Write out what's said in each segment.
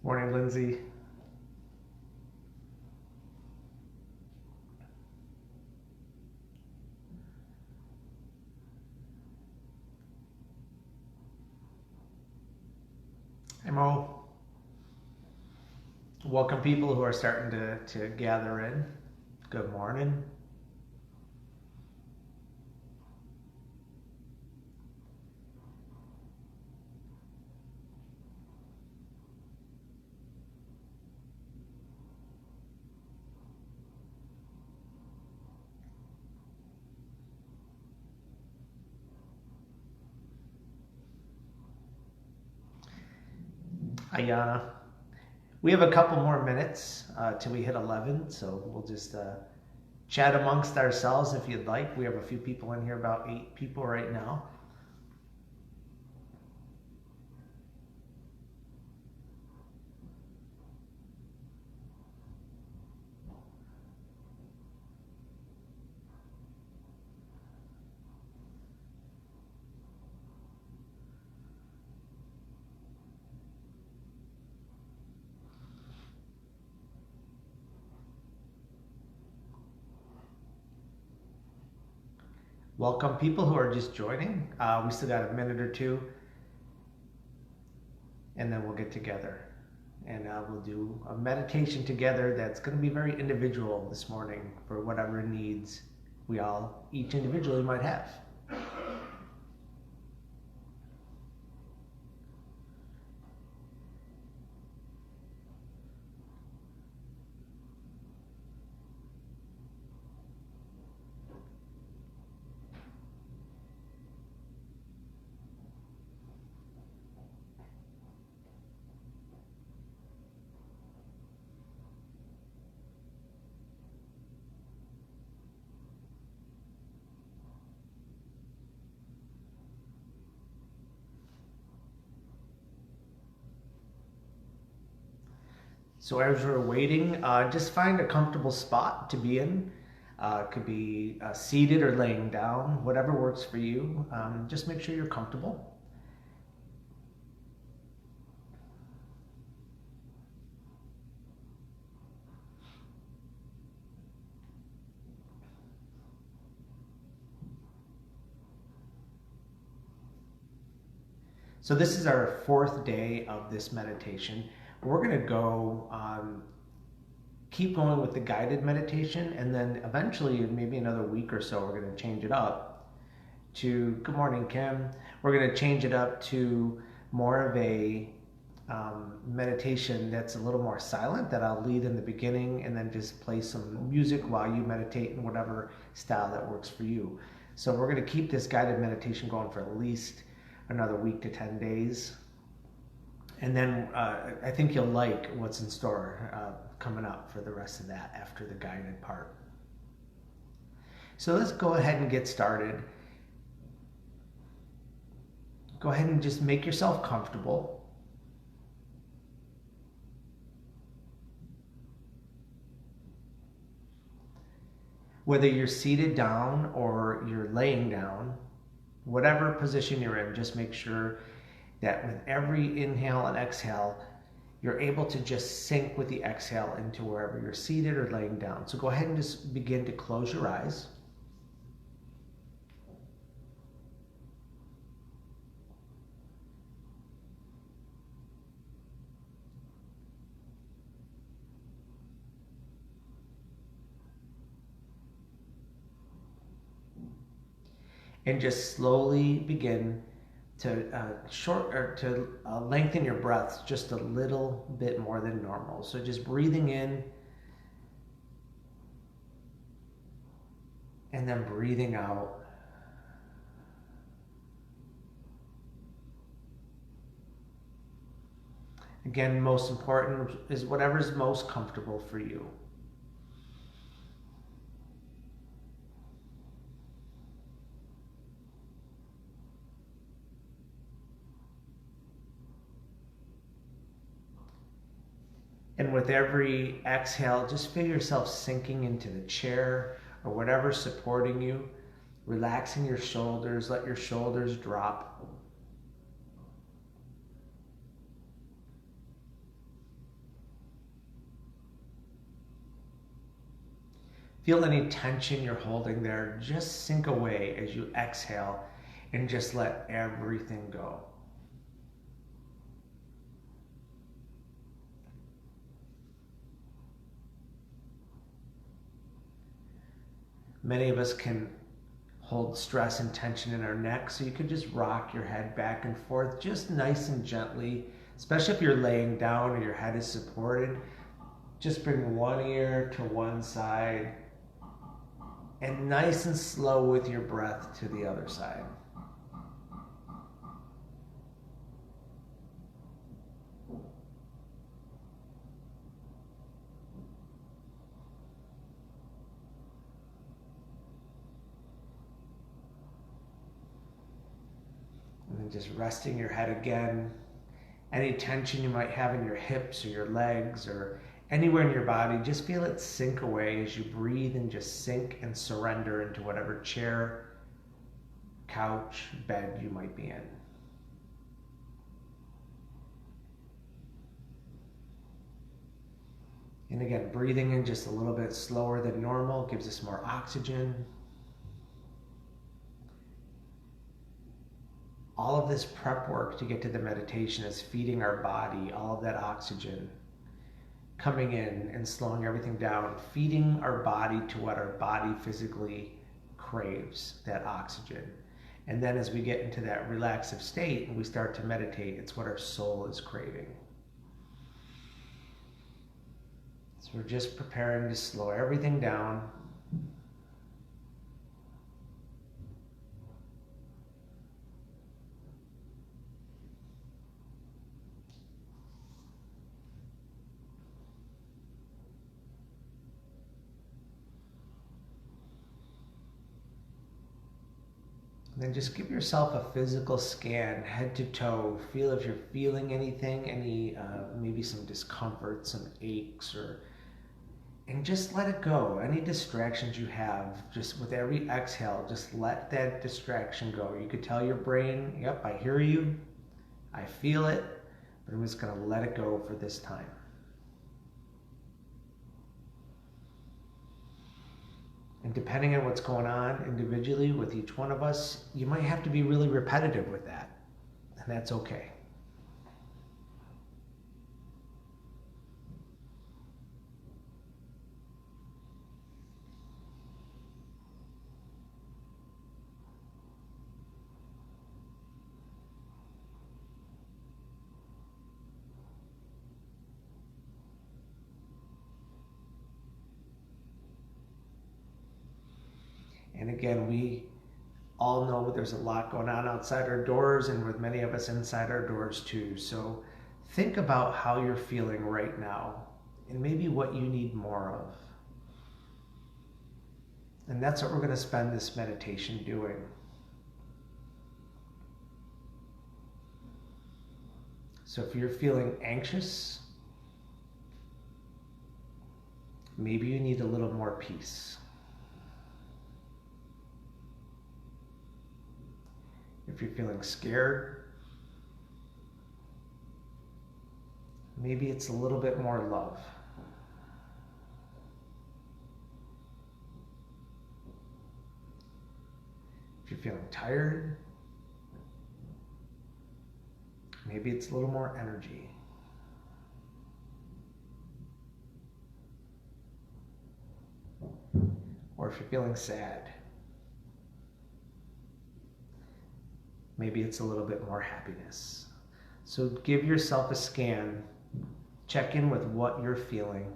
Morning, Lindsay. Hey, Mo. Welcome people who are starting to gather in. Good morning. Ayana. We have a couple more minutes till we hit 11, so we'll just chat amongst ourselves if you'd like. We have a few people in here, about 8 people right now. Welcome people who are just joining. We still got a minute or two, and then we'll get together. And we'll do a meditation together that's going to be very individual this morning for whatever needs we all, each individually, might have. So as we're waiting, just find a comfortable spot to be in. Could be seated or laying down, whatever works for you. Just make sure you're comfortable. So this is our 4th day of this meditation. We're going to go keep going with the guided meditation, and then eventually, maybe another week or so, we're going to change it up to, good morning, Kim. We're going to change it up to more of a meditation that's a little more silent, that I'll lead in the beginning and then just play some music while you meditate in whatever style that works for you. So we're going to keep this guided meditation going for at least another week to 10 days. And then I think you'll like what's in store coming up for the rest of that after the guided part. So let's go ahead and get started. Go ahead and just make yourself comfortable. Whether you're seated down or you're laying down, whatever position you're in, just make sure that with every inhale and exhale, you're able to just sink with the exhale into wherever you're seated or laying down. So go ahead and just begin to close your eyes. And just slowly begin to lengthen your breaths just a little bit more than normal. So just breathing in and then breathing out. Again, most important is whatever's most comfortable for you. And with every exhale, just feel yourself sinking into the chair or whatever's supporting you, relaxing your shoulders, let your shoulders drop. Feel any tension you're holding there just sink away as you exhale and just let everything go. Many of us can hold stress and tension in our neck, so you could just rock your head back and forth just nice and gently, especially if you're laying down or your head is supported. Just bring one ear to one side and nice and slow with your breath to the other side. And then just resting your head again. Any tension you might have in your hips or your legs or anywhere in your body, just feel it sink away as you breathe and just sink and surrender into whatever chair, couch, bed you might be in. And again, breathing in just a little bit slower than normal gives us more oxygen. All of this prep work to get to the meditation is feeding our body all of that oxygen, coming in and slowing everything down, feeding our body to what our body physically craves, that oxygen. And then as we get into that relaxive state and we start to meditate, it's what our soul is craving. So we're just preparing to slow everything down. Then just give yourself a physical scan, head to toe. Feel if you're feeling anything, any maybe some discomfort, some aches, and just let it go. Any distractions you have, just with every exhale, just let that distraction go. You could tell your brain, yep, I hear you, I feel it, but I'm just going to let it go for this time. And depending on what's going on individually with each one of us, you might have to be really repetitive with that. And that's okay. And again, we all know there's a lot going on outside our doors and with many of us inside our doors too. So think about how you're feeling right now and maybe what you need more of. And that's what we're going to spend this meditation doing. So if you're feeling anxious, maybe you need a little more peace. If you're feeling scared, maybe it's a little bit more love. If you're feeling tired, maybe it's a little more energy. Or if you're feeling sad, maybe it's a little bit more happiness. So give yourself a scan. Check in with what you're feeling.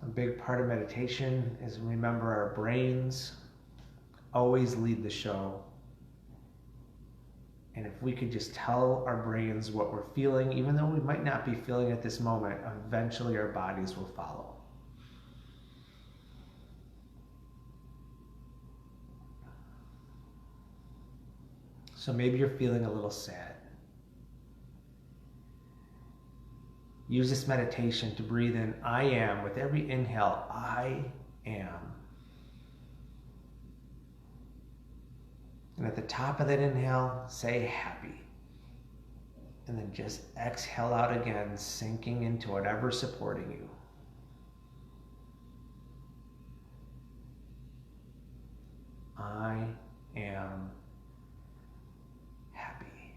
A big part of meditation is remember our brains always lead the show. And if we could just tell our brains what we're feeling, even though we might not be feeling at this moment, eventually our bodies will follow. So maybe you're feeling a little sad. Use this meditation to breathe in, I am. With every inhale, I am. And at the top of that inhale, say happy. And then just exhale out again, sinking into whatever's supporting you. I am happy.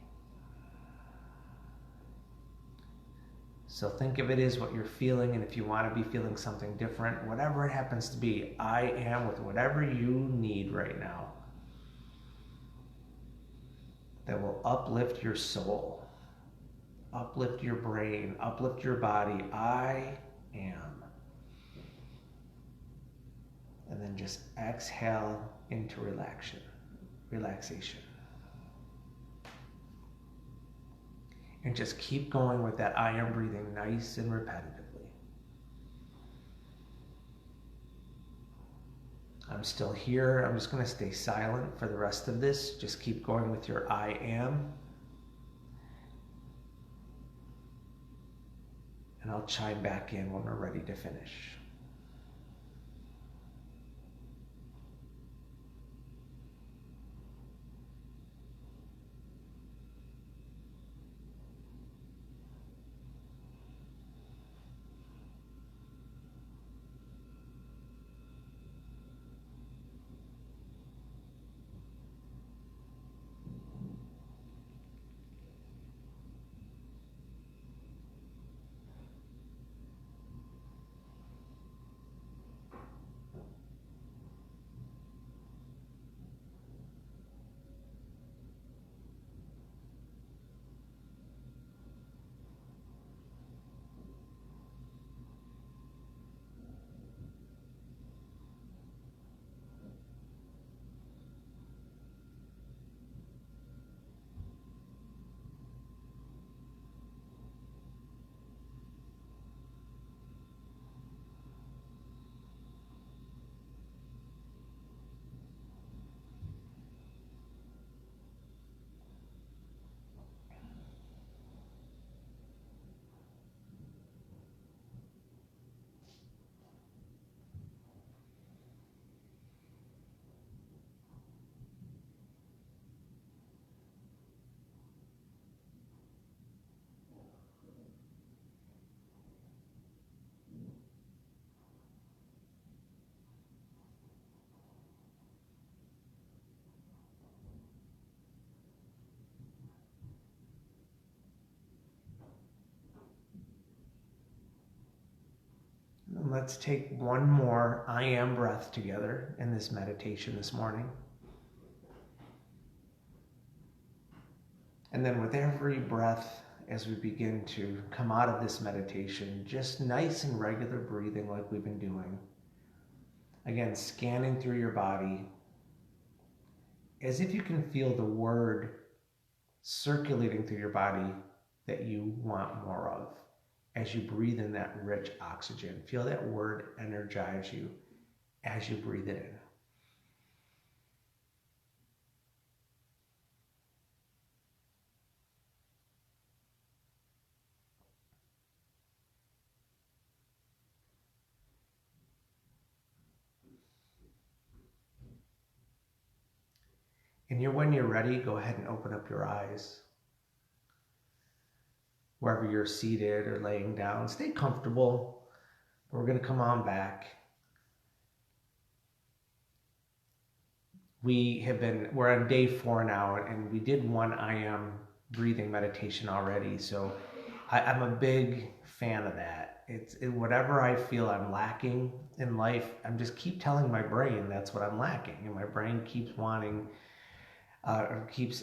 So think of it as what you're feeling, and if you want to be feeling something different, whatever it happens to be, I am with whatever you need right now that will uplift your soul, uplift your brain, uplift your body. I am. And then just exhale into relaxation. And just keep going with that I am breathing nice and repetitively. I'm still here. I'm just going to stay silent for the rest of this. Just keep going with your I am. And I'll chime back in when we're ready to finish. And let's take one more I am breath together in this meditation this morning. And then with every breath, as we begin to come out of this meditation, just nice and regular breathing like we've been doing. Again, scanning through your body as if you can feel the word circulating through your body that you want more of. As you breathe in that rich oxygen, feel that word energize you as you breathe it in. And when you're ready, go ahead and open up your eyes. Wherever you're seated or laying down, stay comfortable. We're going to come on back. We're on day 4 now, and we did one I am breathing meditation already. So I'm a big fan of that. It's whatever I feel I'm lacking in life, I'm just keep telling my brain that's what I'm lacking, and my brain keeps wanting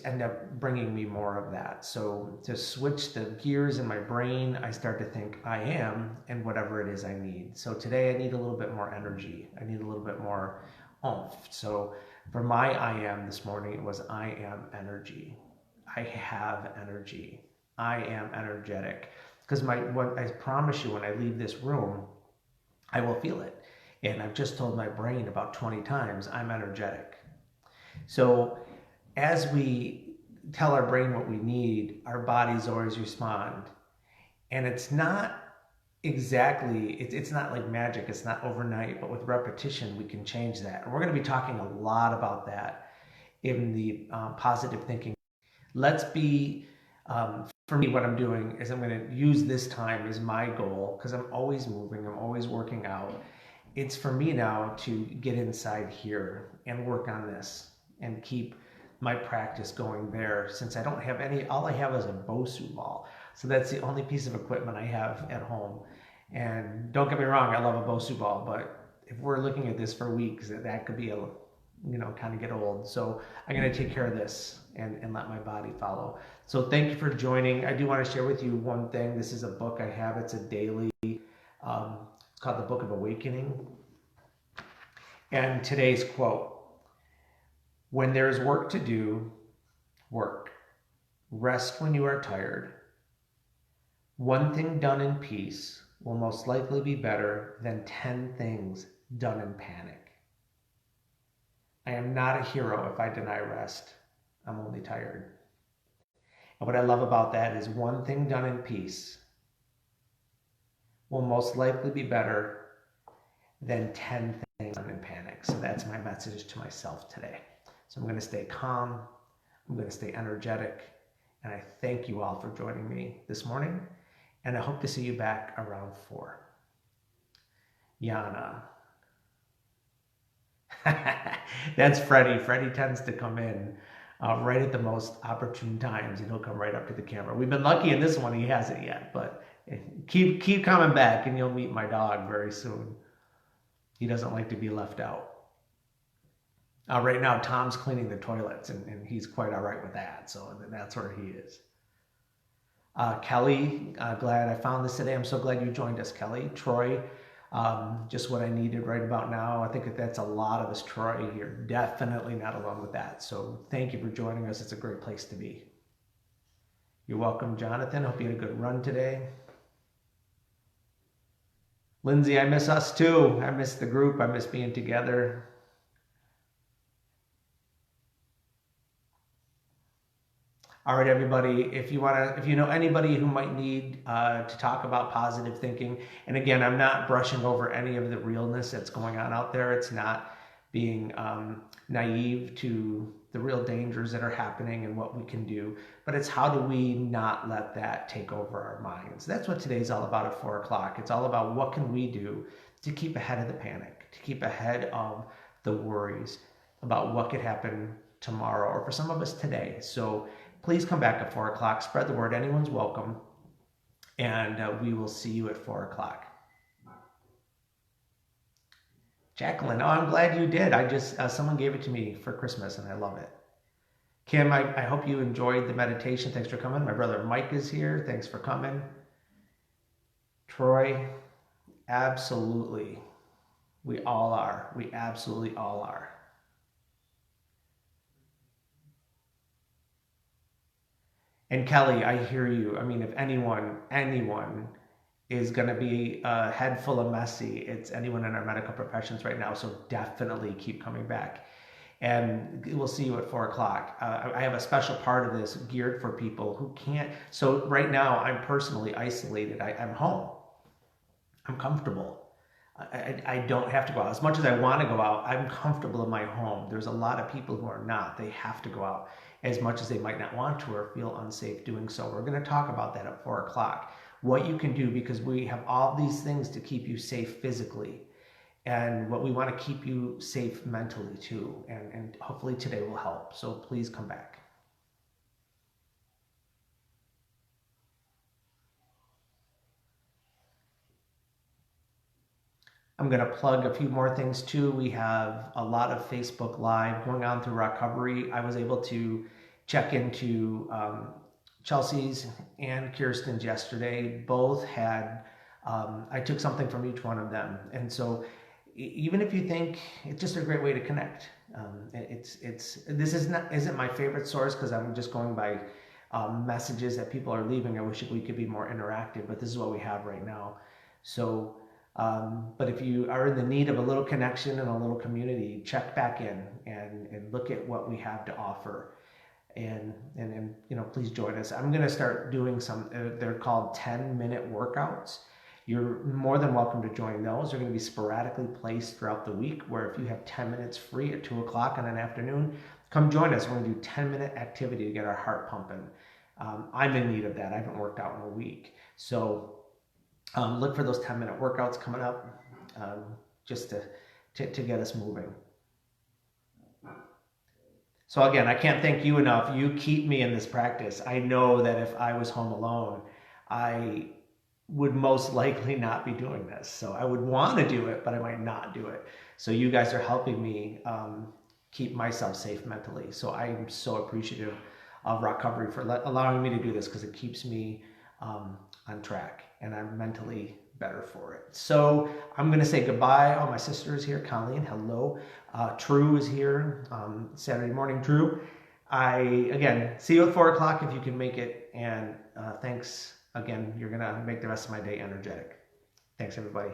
end up bringing me more of that. So to switch the gears in my brain, I start to think I am and whatever it is I need. So today I need a little bit more energy. I need a little bit more oomph. So for my I am this morning, it was I am energy. I have energy. I am energetic. Because what I promise you, when I leave this room, I will feel it. And I've just told my brain about 20 times, I'm energetic. So as we tell our brain what we need, our bodies always respond. And it's not exactly, it's not like magic, it's not overnight, but with repetition, we can change that. And we're going to be talking a lot about that in the positive thinking. Let's be for me, what I'm doing is I'm going to use this time as my goal because I'm always moving, I'm always working out. It's for me now to get inside here and work on this and keep my practice going there since I don't have any, all I have is a Bosu ball. So that's the only piece of equipment I have at home. And don't get me wrong, I love a Bosu ball, but if we're looking at this for weeks, that could be a, kind of get old. So I'm going to take care of this and let my body follow. So thank you for joining. I do want to share with you one thing. This is a book I have. It's a daily, it's called The Book of Awakening. And today's quote: when there is work to do, work. Rest when you are tired. One thing done in peace will most likely be better than 10 things done in panic. I am not a hero if I deny rest. I'm only tired. And what I love about that is one thing done in peace will most likely be better than 10 things done in panic. So that's my message to myself today. So I'm going to stay calm. I'm going to stay energetic. And I thank you all for joining me this morning. And I hope to see you back around 4. Yana. That's Freddie. Freddie tends to come in right at the most opportune times, and he'll come right up to the camera. We've been lucky in this one, he hasn't yet, but keep coming back and you'll meet my dog very soon. He doesn't like to be left out. Right now, Tom's cleaning the toilets, and he's quite all right with that, so that's where he is. Kelly, glad I found this today. I'm so glad you joined us, Kelly. Troy, just what I needed right about now. I think that's a lot of us, Troy. You're definitely not alone with that. So thank you for joining us. It's a great place to be. You're welcome, Jonathan. Hope you had a good run today. Lindsay, I miss us too. I miss the group. I miss being together. All right, everybody, if you know anybody who might need to talk about positive thinking, and again, I'm not brushing over any of the realness that's going on out there. It's not being naive to the real dangers that are happening and what we can do, but it's how do we not let that take over our minds. That's what today's all about at 4 o'clock. It's all about what can we do to keep ahead of the panic, to keep ahead of the worries about what could happen tomorrow, or for some of us today. So please come back at 4 o'clock. Spread the word. Anyone's welcome. And we will see you at 4 o'clock. Jacqueline, oh, I'm glad you did. I just, someone gave it to me for Christmas and I love it. Kim, I hope you enjoyed the meditation. Thanks for coming. My brother Mike is here. Thanks for coming. Troy, absolutely. We all are. We absolutely all are. And Kelly, I hear you. I mean, if anyone is going to be a head full of messy, it's anyone in our medical professions right now. So definitely keep coming back. And we'll see you at 4 o'clock. I have a special part of this geared for people who can't. So right now, I'm personally isolated. I'm home. I'm comfortable. I don't have to go out. As much as I want to go out, I'm comfortable in my home. There's a lot of people who are not. They have to go out as much as they might not want to or feel unsafe doing so. We're going to talk about that at 4 o'clock. What you can do, because we have all these things to keep you safe physically. And what we want to keep you safe mentally too. And hopefully today will help. So please come back. I'm going to plug a few more things too. We have a lot of Facebook Live going on through recovery. I was able to check into Chelsea's and Kirsten's yesterday. Both had, I took something from each one of them. And so even if you think it's just a great way to connect, this isn't my favorite source because I'm just going by messages that people are leaving. I wish we could be more interactive, but this is what we have right now. So, but if you are in the need of a little connection and a little community, check back in and look at what we have to offer. And please join us. I'm going to start doing some, they're called 10-minute workouts. You're more than welcome to join those. They're going to be sporadically placed throughout the week, where if you have 10 minutes free at 2 o'clock in an afternoon, come join us. We're going to do 10-minute activity to get our heart pumping. I'm in need of that. I haven't worked out in a week. So look for those 10-minute workouts coming up, just to get us moving. So again, I can't thank you enough. You keep me in this practice. I know that if I was home alone, I would most likely not be doing this. So I would want to do it, but I might not do it. So you guys are helping me keep myself safe mentally. So I'm so appreciative of Recovery for allowing me to do this, because it keeps me on track and I'm mentally better for it. So I'm going to say goodbye. Oh, my sister is here. Colleen, hello. True is here. Saturday morning, Drew. Again, see you at 4 o'clock if you can make it. And thanks again. You're going to make the rest of my day energetic. Thanks, everybody.